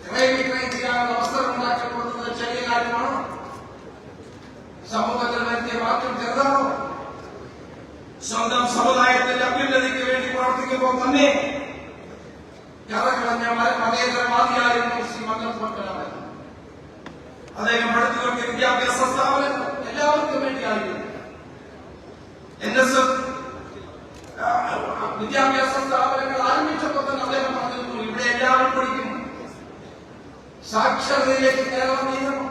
ക്രയവിക്രയം ചെയ്യാനുള്ള അവസരം ഉണ്ടാക്കി കൊടുക്കുന്നത് ചെറിയ കാര്യമാണോ? സമൂഹത്തിൽ വരുത്തിയ മാറ്റം ചെറുതാണോ? സ്വന്തം സമുദായത്തിന്റെ അഭ്യുന്നതിക്ക് വേണ്ടി പ്രവർത്തിക്കുമ്പോൾ തന്നെ കറകളഞ്ഞ മതേതരവാദിയായിരുന്നു ശ്രീ മന്ദൻ പത്മനാഭൻ. അദ്ദേഹം പഠിത്തങ്ങൾക്ക് വിദ്യാഭ്യാസ സ്ഥാപനങ്ങൾ എല്ലാവർക്കും വേണ്ടിയായിരുന്നു. NSS വിദ്യാഭ്യാസ സ്ഥാപനങ്ങൾ ആരംഭിച്ചപ്പോൾ തന്നെ അദ്ദേഹം പറഞ്ഞിരുന്നു, ഇവിടെ എല്ലാവരും പഠിക്കും, സാക്ഷരതയിലേക്ക് കേരളം നീങ്ങണം,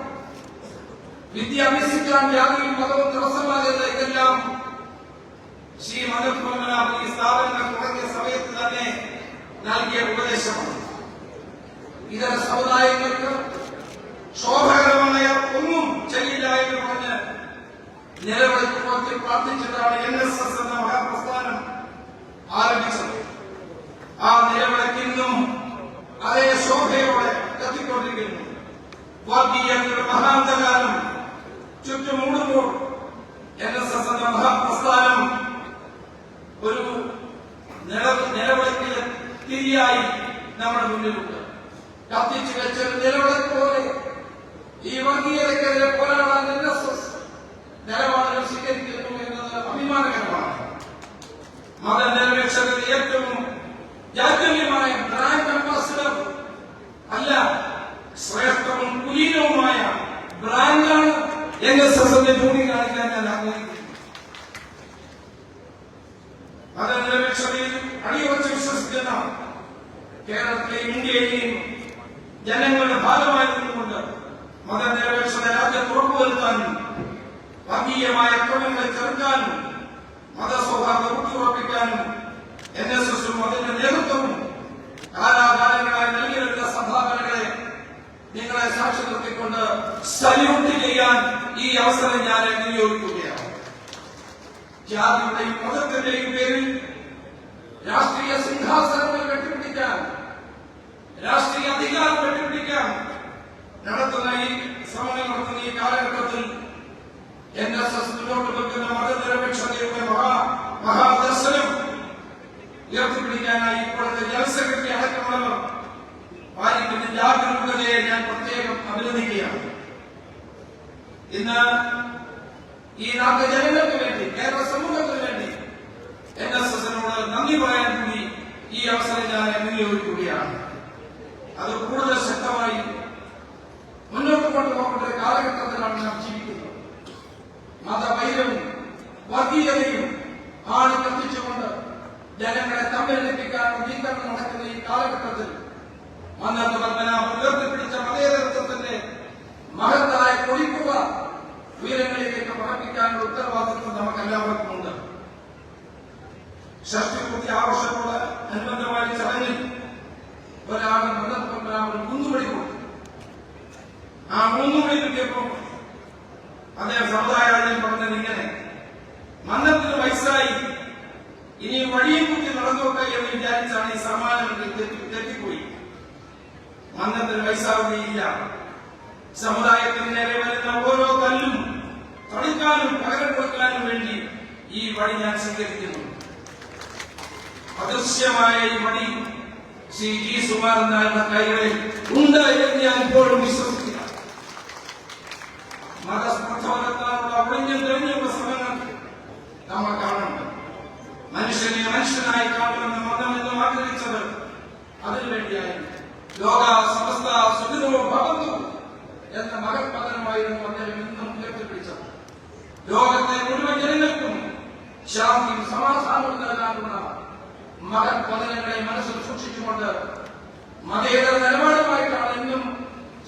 വിദ്യ അഭ്യസിക്കാൻ ജാതിയും മതവും തടസ്സമാകരുത്. ഇതെല്ലാം ശ്രീ മന്ദൻ പത്മനാഭൻ ഈ സ്ഥാപനങ്ങൾ തുടങ്ങിയ സമയത്ത് തന്നെ നൽകിയ ഉപദേശമാണ്. ഇതര സമുദായങ്ങൾക്ക് ശോഭകരമായ ഒന്നും ചെയ്യില്ല എന്ന് പറഞ്ഞ് നിലവിളി പ്രാർത്ഥിച്ചിട്ടാണ് NSS എന്ന മഹാപ്രസ്ഥാനം ആരംഭിച്ചത്. ആ നിലവിളക്കിന്നും അതേ ശോഭയോടെ കത്തിക്കൊണ്ടിരിക്കുന്നു. വർഗീയതയുടെ മഹാന്തകാലം ചുറ്റും മൂടുമ്പോൾ NSS എന്ന മഹാപ്രസ്ഥാനം ഒരു നിലവിളക്കിലെ തിരിയായി നമ്മുടെ മുന്നിലുണ്ട്. കത്തിച്ചു വെച്ചൊരു നിലവിളക്ക് പോലെ ഈ വർഗീയതയ്ക്കെതിരെ പോരാടാൻ NSS നിലപാടുകൾ സ്വീകരിക്കുന്നു എന്നത് അഭിമാനകരമാണ്. മതനിരപേക്ഷതയുടെ ഏറ്റവും ജാഗ്രതമായ ബ്രാൻഡ് അംബാസിഡർ അല്ല, ശ്രേഷ്ഠവും കുലീനവുമായ ബ്രാൻഡാണ് NSS ചൂണ്ടിക്കാണിക്കാൻ ഞാൻ ആഗ്രഹിക്കുന്നു. മതനിരപേക്ഷതയിൽ അടിയുറച്ച് വിശ്വസിക്കുന്ന കേരളത്തിലെയും ഇന്ത്യയിലെയും ജനങ്ങളുടെ ഭാഗമായി നിന്നുകൊണ്ട് മതനിരപേക്ഷത രാജ്യത്ത് ഉറപ്പുവരുത്താനും വർഗീയമായ അക്രമങ്ങളെ ചെറുക്കാനും മതസൗഹാർദ്ദം ഊട്ടിയുറപ്പിക്കാനും NSSഉം അതിന്റെ നേതൃത്വവും കാലാകാലങ്ങളായി നൽകി വരുന്ന സംഭാവനകളെ നിങ്ങളെ സാക്ഷി നിർത്തിക്കൊണ്ട് സല്യൂട്ട് ചെയ്യാൻ ഈ അവസരം ഞാൻ വിനിയോഗിക്കുകയാണ്. ജാതിയുടെയും മതത്തിന്റെയും പേരിൽ രാഷ്ട്രീയ സിംഹാസനങ്ങൾ കെട്ടിപ്പിടിക്കാൻ, രാഷ്ട്രീയ അധികാരം കെട്ടിപ്പിടിക്കാൻ നടത്തുന്ന ഈ ശ്രമങ്ങൾ നടത്തുന്ന ഈ കാലഘട്ടത്തിൽ NSS മുന്നോട്ട് വെക്കുന്ന മതനിരപേക്ഷതയുടെ മഹാദർശനം ഉയർത്തിപ്പിടിക്കാനായി ഇപ്പോഴത്തെ ജനറൽ സെക്രട്ടറി അടക്കമുള്ളവർ പാലിക്കുന്ന ജാഗരൂകതയെ ഞാൻ പ്രത്യേകം അഭിനന്ദിക്കുകയാണ്. ഇന്ന് ഈ നാട്ടിലെ ജനങ്ങൾക്ക് വേണ്ടി, കേരള സമൂഹത്തിന് വേണ്ടി NSSനോട് നന്ദി പറയാൻ കൂടി ഈ അവസരം ഞാൻ വിനിയോഗിക്കുകയാണ്. അത് കൂടുതൽ ശക്തമായി മുന്നോട്ട് കൊണ്ടുപോകേണ്ട ഒരു കാലഘട്ടത്തിലാണ് നാം ജീവിക്കുന്നത്. മതവൈരവും വർഗീയതയും ആണ് കത്തിച്ചുകൊണ്ട് ജനങ്ങളെ തമ്മിലടിപ്പിക്കാനും നീക്കങ്ങൾ നടക്കുന്ന ഈ കാലഘട്ടത്തിൽ മന്നത്ത് പത്മനാഭൻ ഉയർത്തിപ്പിടിച്ച മതേതരത്വത്തിന്റെ മഹത്തായ കൊടിക്കുക ഉയരങ്ങളിലേക്ക് പറപ്പിക്കാനുള്ള ഉത്തരവാദിത്വം നമുക്ക് എല്ലാവർക്കുമുണ്ട്. ഷഷ്ടിപൂർത്തി ആഘോഷത്തോട് അനുബന്ധമായ ചടങ്ങിൽ ഒരാൾ മന്നത്ത് പത്മനാഭൻ മൂന്നുമണി കൊടുത്തു. ആ മൂന്നുമണി കിട്ടിയപ്പോൾ അദ്ദേഹം സമുദായം പറഞ്ഞത് ഇങ്ങനെ: മന്നത്തിന് വയസ്സായി, ഇനി വഴിയും കുത്തി നടന്നോട്ടെ എന്ന് വിചാരിച്ചാണ് ഈ സമ്മാനം തെറ്റിപ്പോയി. മന്നത്തിന് വയസ്സാവുകയില്ല. സമുദായത്തിന് നേരെ വരുന്ന ഓരോ കല്ലും തടുക്കാനും പകരം കൊടുക്കാനും വേണ്ടി ഈ വഴി ഞാൻ സ്വീകരിക്കുന്നു. അദൃശ്യമായ ഈ വഴി ശ്രീ ജി സുകുമാരൻ നായരുടെ കൈകളിൽ ഉണ്ട് എന്ന് ഞാൻ ഇപ്പോഴും വിശ്വസിക്കുന്നു. മതസ്പർദ്ധവനത്താനുള്ള ഒളിഞ്ഞും തെളിഞ്ഞുള്ള ശ്രമങ്ങൾ നമ്മൾ കാണുന്നുണ്ട്. മനുഷ്യനെ മനുഷ്യനായി കാണുമെന്ന് മതം എന്നും ആഗ്രഹിച്ചത് അതിനുവേണ്ടിയായിരുന്നു. ലോക സമസ്ത സുഖിതോ ഭവന്തു എന്ന മഹത്പദനമായിരുന്നു അദ്ദേഹം എന്നും ഉയർത്തിപ്പിടിച്ചത്. ലോകത്തെ മുഴുവൻ ജനങ്ങൾക്കും ശാന്തിയും സമാധാനവും നൽകാനുള്ള മഹത്പദനങ്ങളെ മനസ്സിൽ സൂക്ഷിച്ചുകൊണ്ട് മതേതര നിലപാടുമായിട്ടാണ് എന്നും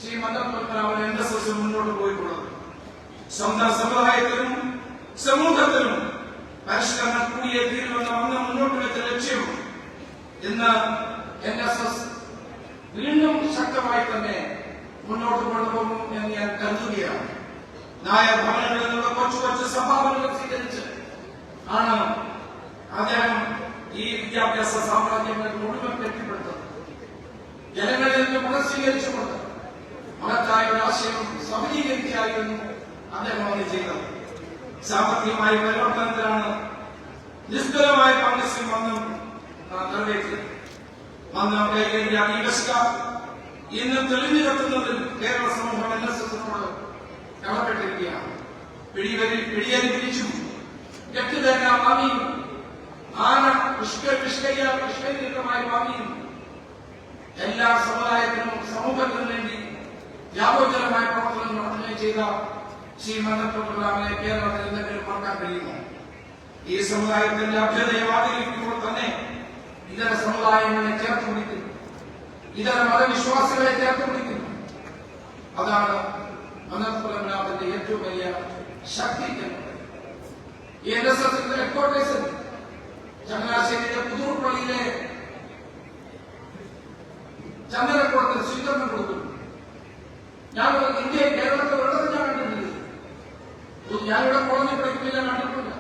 ശ്രീ മന്നത്ത് പത്മനാഭൻ NSS മുന്നോട്ട് പോയിട്ടുള്ളത്. സ്വന്തം സമുദായത്തിലും സമൂഹത്തിലും പരിഷ്കരണം കൂടിയേ തീരുമെന്ന വന്ന മുന്നോട്ട് വെച്ച ലക്ഷ്യം ഇന്ന് NSS വീണ്ടും ശക്തമായി തന്നെ മുന്നോട്ട് കൊണ്ടുപോകും എന്ന് ഞാൻ കരുതുകയാണ്. നായർ ഭവനങ്ങളിൽ നിന്നുള്ള കുറച്ചു കുറച്ച് സംഭാവനകൾ സ്വീകരിച്ച് ആണ് അദ്ദേഹം ഈ വിദ്യാഭ്യാസ സാമ്രാജ്യങ്ങൾ മുഴുവൻ കെട്ടിപ്പടുത്തത്. ജനങ്ങളിൽ നിന്ന് പുനഃസ്വീകരിച്ചുകൊണ്ട് മഹത്തായ ഒരു ആശയം സഫലീകരിക്കായിരുന്നു അദ്ദേഹം അത് ചെയ്തത്. സാമ്പത്തികമായ പരിവർത്തനത്തിലാണ് നിസ്തുലമായ പങ്ക് മന്നം നിറവേറ്റിയത്. മന്നം കൈകരിയ ഈ വശക ഇന്ന് തെളിഞ്ഞു കത്തുന്നതിൽ കേരള സമൂഹം NSSനോട് കടപ്പെട്ടിരിക്കുകയാണ്. പിടിയേരി പിരിച്ചും കെട്ടുതേങ്ങ വാങ്ങിയും ആന പുഷ്കരീകമായി വാങ്ങിയും എല്ലാ സമുദായത്തിനും സമൂഹത്തിനും വേണ്ടി വ്യാപകമായ പ്രവർത്തനങ്ങൾ നടത്തുകയും ചെയ്ത ശ്രീ മന്നത്ത് പത്മനാഭനെ കേരളത്തിൽ എന്തെങ്കിലും മറക്കാൻ കഴിയുമോ? ഈ സമുദായത്തിന്റെ അഭ്യതയെ ആദരിക്കുമ്പോൾ തന്നെ ഇതര സമുദായങ്ങളെ ചേർത്ത് പിടിക്കുന്നു, ഇതര മതവിശ്വാസികളെ ചേർത്ത് പിടിക്കുന്നു. അതാണ് മന്നത്ത് പത്മനാഭന്റെ ഏറ്റവും വലിയ ശക്തി. ഈ NSSന്റെ ഹെഡ്ക്വാർട്ടേഴ്സിൽ ചങ്ങനാശ്ശേരിയിലെ പുതൂർപ്പള്ളിയിലെ ചന്ദനക്കുളത്തിൽ സ്വീകരണം കൊടുത്തു. ഞാൻ ഇന്ത്യയിൽ കേരളത്തിൽ ഉള്ളത് ഞാൻ കണ്ടിട്ടില്ല. ഞാനിവിടെ കോളനി പഠിക്കുമ്പോൾ ഞാൻ കണ്ടിട്ടില്ല.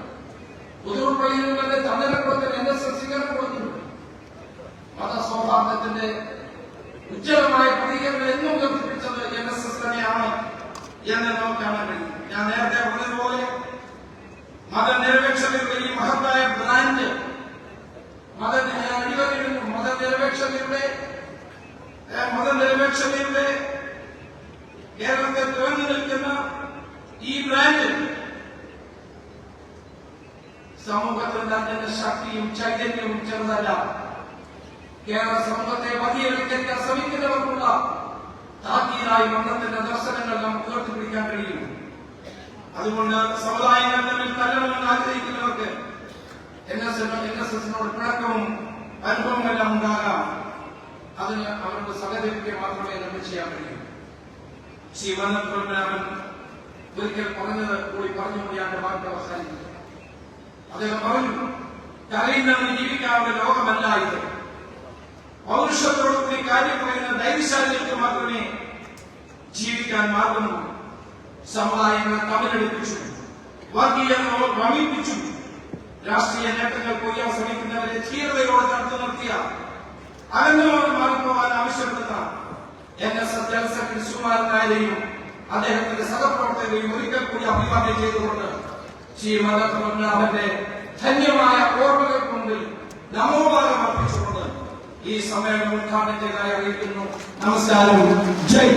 പുതൂർപ്പള്ളിയിൽ തന്നെ ചന്ദനക്കുളത്തിൽ NSS സ്വീകരണം കൊടുത്തിട്ടുണ്ട്. മതസൗഹാർദ്ദത്തിന്റെ ഉജ്ജ്വലമായ പ്രതീകങ്ങൾ എന്നും ഉയർത്തിപ്പിടിച്ചത് NSS തന്നെയാണ് എന്ന് നമുക്ക് കാണാൻ കഴിയും. ഞാൻ നേരത്തെ പറഞ്ഞതുപോലെ മതനിരപേക്ഷതയുടെ ഈ മഹത്തായ ബ്രാൻഡ് മതനിരപേക്ഷതയുടെ കേരളത്തെ തുറന്നു നിൽക്കുന്ന ഈ ബ്രാൻഡ് സമൂഹത്തിൽ അതിന്റെ ശക്തിയും ചൈതന്യവും ചെറുതല്ല. കേരള സമൂഹത്തെ വകയെടുക്കാൻ ശ്രമിക്കുന്നവർക്കുള്ള താക്കീതായി മതത്തിന്റെ ദർശനങ്ങൾ നമുക്ക് ഉയർത്തിപ്പിടിക്കാൻ കഴിയും. അതുകൊണ്ട് സമുദായങ്ങൾ തമ്മിൽ തല്ലണമെന്ന് ആഗ്രഹിക്കുന്നവർക്ക് NSSനോട് പിണക്കവും അനുഭവമെല്ലാം ഉണ്ടാകാം. അതിന് അവരുടെ സഹകരിക്കുക മാത്രമേ നമുക്ക് ചെയ്യാൻ കഴിയൂ. ശ്രീ മന്നത്ത് പത്മനാഭൻ ഒരിക്കൽ പറഞ്ഞത് കൂടി പറഞ്ഞുകൊണ്ട് ഞാൻ വാക്ക് അവസാനിക്കുന്നു. അദ്ദേഹം പറഞ്ഞു, കരയുന്നവന് ജീവിക്കാനുള്ള ലോകമല്ല ഇത്. പൗരുഷത്തോടുകൂടി കാര്യം പറയുന്ന ധൈര്യശാലികൾക്ക് മാത്രമേ ജീവിക്കാൻ മാർഗമുള്ളൂ. സമുദായങ്ങൾ തമ്മിലടിപ്പിച്ചു, വർഗീയതയോട് ഭ്രമിപ്പിച്ചു, രാഷ്ട്രീയ നേട്ടങ്ങൾ കൊയ്യാൻ ശ്രമിക്കുന്നവരെ ധീരതയോടെ തടുത്തു നിർത്തിയ അകന്നോട് മാറിപ്പോവാൻ ആവശ്യപ്പെടുന്ന NSS ജനറൽ സെക്രട്ടറി സുകുമാരൻ നായരെയും അദ്ദേഹത്തിന്റെ സഹപ്രവർത്തകരെയും ഒരിക്കൽ കൂടി അഭിവാദ്യം ചെയ്തുകൊണ്ട് ശ്രീ മദനപത്മനാഭന്റെ ധന്യമായ ഓർമ്മകൾക്ക് മുമ്പിൽ നമോഭാഗം അർപ്പിച്ചുകൊണ്ട് ഈ സമ്മേളനം ഉദ്ഘാടനം ചെയ്തതായി അറിയിക്കുന്നു. നമസ്കാരം. ജയ്.